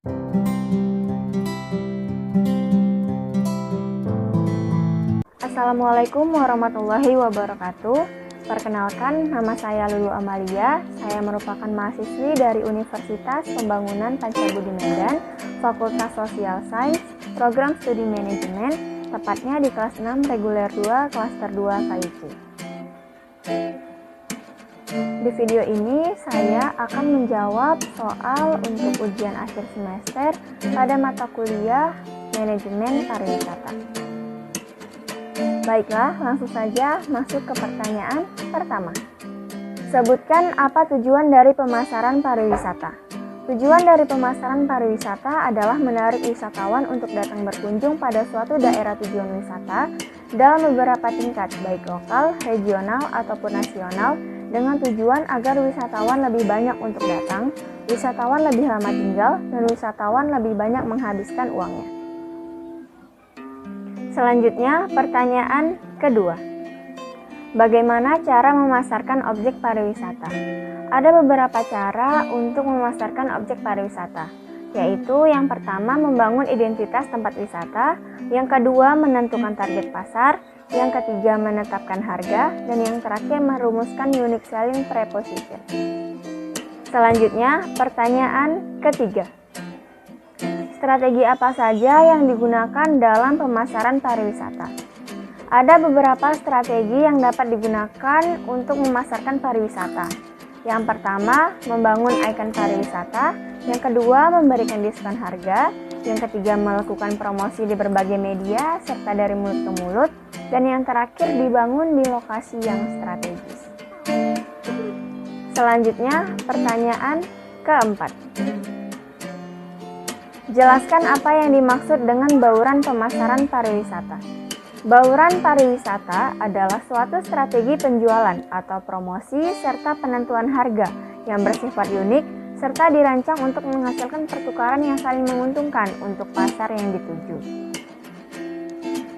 Assalamualaikum warahmatullahi wabarakatuh. Perkenalkan, nama saya Lulu Amalia. Saya merupakan mahasiswi dari Universitas Pembangunan Pancabudi Medan, Fakultas Social Science, Program Studi Manajemen, tepatnya di kelas 6 Reguler 2, Klaster 2 KIP. Di video ini saya akan menjawab soal untuk ujian akhir semester pada mata kuliah Manajemen Pariwisata. Baiklah, langsung saja masuk ke pertanyaan pertama. Sebutkan apa tujuan dari pemasaran pariwisata. Tujuan dari pemasaran pariwisata adalah menarik wisatawan untuk datang berkunjung pada suatu daerah tujuan wisata dalam beberapa tingkat, baik lokal, regional, ataupun nasional, dengan tujuan agar wisatawan lebih banyak untuk datang, wisatawan lebih lama tinggal, dan wisatawan lebih banyak menghabiskan uangnya. Selanjutnya, pertanyaan kedua. Bagaimana cara memasarkan objek pariwisata? Ada beberapa cara untuk memasarkan objek pariwisata, yaitu yang pertama membangun identitas tempat wisata, yang kedua menentukan target pasar, yang ketiga menetapkan harga, dan yang terakhir merumuskan unique selling proposition. Selanjutnya, pertanyaan ketiga. Strategi apa saja yang digunakan dalam pemasaran pariwisata? Ada beberapa strategi yang dapat digunakan untuk memasarkan pariwisata. Yang pertama, membangun ikon pariwisata. Yang kedua, memberikan diskon harga. Yang ketiga, melakukan promosi di berbagai media serta dari mulut ke mulut. Dan yang terakhir, dibangun di lokasi yang strategis. Selanjutnya, pertanyaan keempat. Jelaskan apa yang dimaksud dengan bauran pemasaran pariwisata. Bauran pariwisata adalah suatu strategi penjualan atau promosi serta penentuan harga yang bersifat unik serta dirancang untuk menghasilkan pertukaran yang saling menguntungkan untuk pasar yang dituju.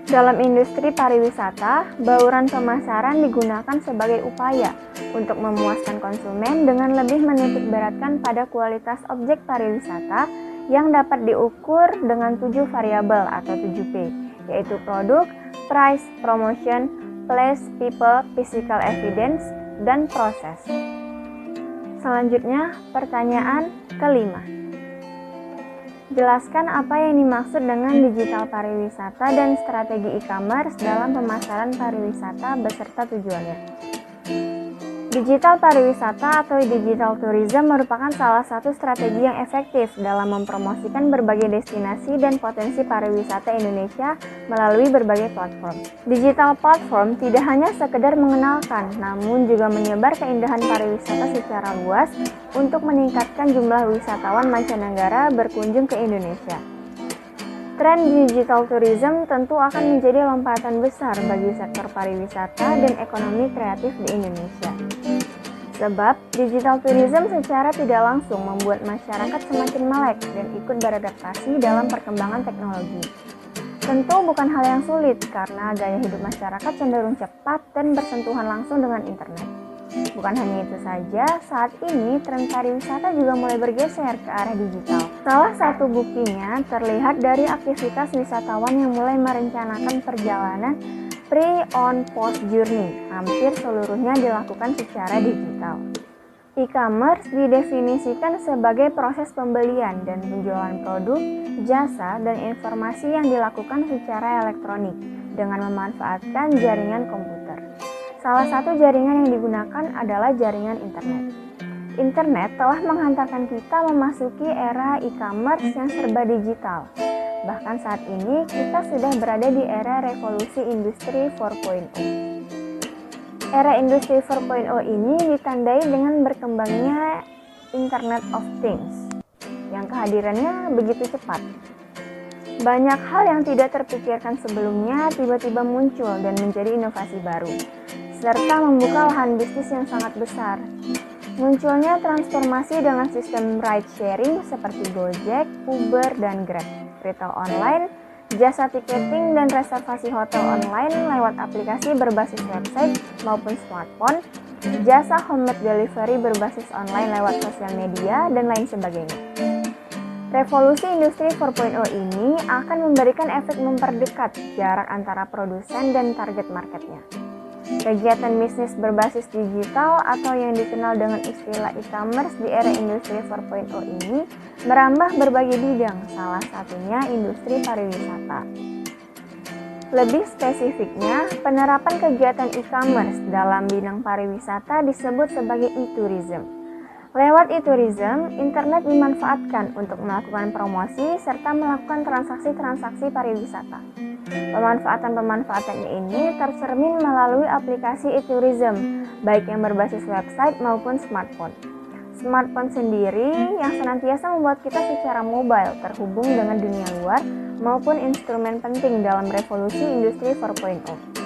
Dalam industri pariwisata, bauran pemasaran digunakan sebagai upaya untuk memuaskan konsumen dengan lebih menitik beratkan pada kualitas objek pariwisata yang dapat diukur dengan 7 variabel atau 7P, yaitu produk, price, promotion, place, people, physical evidence, dan proses. Selanjutnya, pertanyaan kelima. Jelaskan apa yang dimaksud dengan digital pariwisata dan strategi e-commerce dalam pemasaran pariwisata beserta tujuannya. Digital pariwisata atau digital tourism merupakan salah satu strategi yang efektif dalam mempromosikan berbagai destinasi dan potensi pariwisata Indonesia melalui berbagai platform. Digital platform tidak hanya sekedar mengenalkan, namun juga menyebar keindahan pariwisata secara luas untuk meningkatkan jumlah wisatawan mancanegara berkunjung ke Indonesia. Tren digital tourism tentu akan menjadi lompatan besar bagi sektor pariwisata dan ekonomi kreatif di Indonesia. Sebab, digital tourism secara tidak langsung membuat masyarakat semakin melek dan ikut beradaptasi dalam perkembangan teknologi. Tentu bukan hal yang sulit karena gaya hidup masyarakat cenderung cepat dan bersentuhan langsung dengan internet. Bukan hanya itu saja, saat ini tren pariwisata juga mulai bergeser ke arah digital. Salah satu buktinya terlihat dari aktivitas wisatawan yang mulai merencanakan perjalanan pre-on post journey, hampir seluruhnya dilakukan secara digital. E-commerce didefinisikan sebagai proses pembelian dan penjualan produk, jasa, dan informasi yang dilakukan secara elektronik dengan memanfaatkan jaringan komputer. Salah satu jaringan yang digunakan adalah jaringan internet. Internet telah menghantarkan kita memasuki era e-commerce yang serba digital. Bahkan saat ini kita sudah berada di era revolusi industri 4.0. Era industri 4.0 ini ditandai dengan berkembangnya Internet of Things yang kehadirannya begitu cepat. Banyak hal yang tidak terpikirkan sebelumnya tiba-tiba muncul dan menjadi inovasi baru, serta membuka lahan bisnis yang sangat besar. Munculnya transformasi dengan sistem ride sharing seperti Gojek, Uber, dan Grab, retail online, jasa tiketing dan reservasi hotel online lewat aplikasi berbasis website maupun smartphone, jasa homemade delivery berbasis online lewat sosial media, dan lain sebagainya. Revolusi Industri 4.0 ini akan memberikan efek memperdekat jarak antara produsen dan target marketnya. Kegiatan bisnis berbasis digital atau yang dikenal dengan istilah e-commerce di era Industri 4.0 ini merambah berbagai bidang, salah satunya industri pariwisata. Lebih spesifiknya, penerapan kegiatan e-commerce dalam bidang pariwisata disebut sebagai e-tourism. Lewat e-tourism, internet dimanfaatkan untuk melakukan promosi serta melakukan transaksi-transaksi pariwisata. Pemanfaatan ini tercermin melalui aplikasi e-tourism, baik yang berbasis website maupun smartphone. Smartphone sendiri yang senantiasa membuat kita secara mobile terhubung dengan dunia luar maupun instrumen penting dalam revolusi industri 4.0.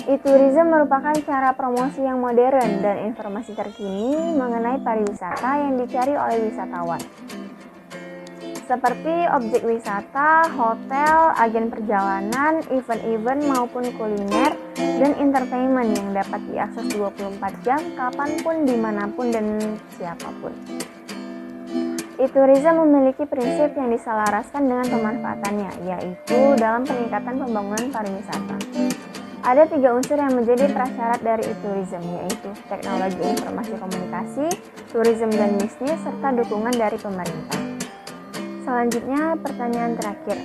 E-tourism merupakan cara promosi yang modern dan informasi terkini mengenai pariwisata yang dicari oleh wisatawan. Seperti objek wisata, hotel, agen perjalanan, event-event maupun kuliner, dan entertainment yang dapat diakses 24 jam kapanpun, dimanapun, dan siapapun. E-tourism memiliki prinsip yang diselaraskan dengan pemanfaatannya, yaitu dalam peningkatan pembangunan pariwisata. Ada 3 unsur yang menjadi prasyarat dari e-tourism, yaitu teknologi informasi komunikasi, tourism dan bisnis, serta dukungan dari pemerintah. Selanjutnya, pertanyaan terakhir.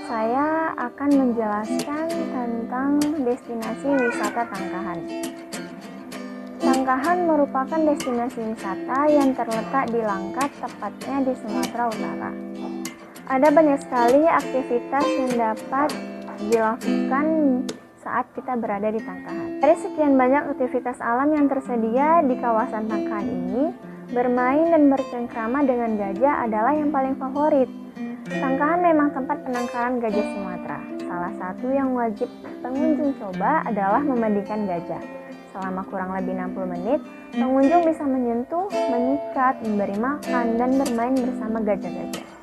Saya akan menjelaskan tentang destinasi wisata Tangkahan. Tangkahan merupakan destinasi wisata yang terletak di Langkat, tepatnya di Sumatera Utara. Ada banyak sekali aktivitas yang dapat dilakukan saat kita berada di Tangkahan. Dari sekian banyak aktivitas alam yang tersedia di kawasan Tangkahan ini, bermain dan bercengkrama dengan gajah adalah yang paling favorit. Tangkahan memang tempat penangkaran gajah Sumatera. Salah satu yang wajib pengunjung coba adalah memandikan gajah. Selama kurang lebih 60 menit, pengunjung bisa menyentuh, menyikat, memberi makan, dan bermain bersama gajah-gajah.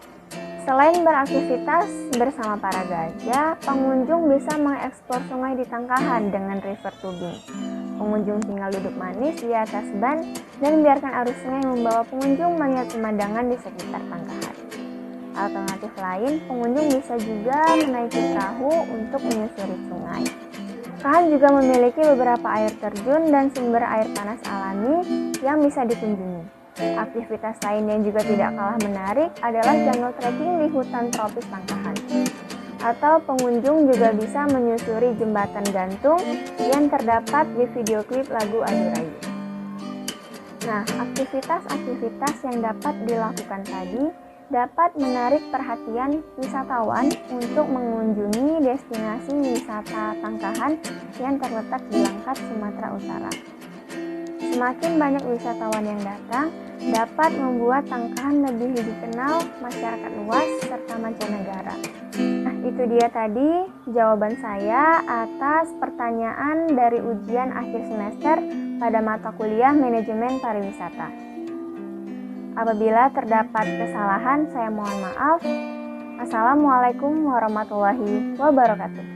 Selain beraktivitas bersama para gajah, pengunjung bisa mengeksplor sungai di Tangkahan dengan river tubing. Pengunjung tinggal duduk manis di atas ban dan biarkan arus sungai membawa pengunjung melihat pemandangan di sekitar Tangkahan. Alternatif lain, pengunjung bisa juga menaiki perahu untuk menyusuri sungai. Tangkahan juga memiliki beberapa air terjun dan sumber air panas alami yang bisa dikunjungi. Aktivitas lain yang juga tidak kalah menarik adalah jungle trekking di hutan tropis Tangkahan. Atau pengunjung juga bisa menyusuri jembatan gantung yang terdapat di video klip lagu Adu Rayu. Nah, aktivitas-aktivitas yang dapat dilakukan tadi dapat menarik perhatian wisatawan untuk mengunjungi destinasi wisata Tangkahan yang terletak di Langkat, Sumatera Utara. Semakin banyak wisatawan yang datang, dapat membuat Tangkahan lebih dikenal masyarakat luas serta mancanegara. Nah, itu dia tadi jawaban saya atas pertanyaan dari ujian akhir semester pada mata kuliah Manajemen Pariwisata. Apabila terdapat kesalahan, saya mohon maaf. Assalamualaikum warahmatullahi wabarakatuh.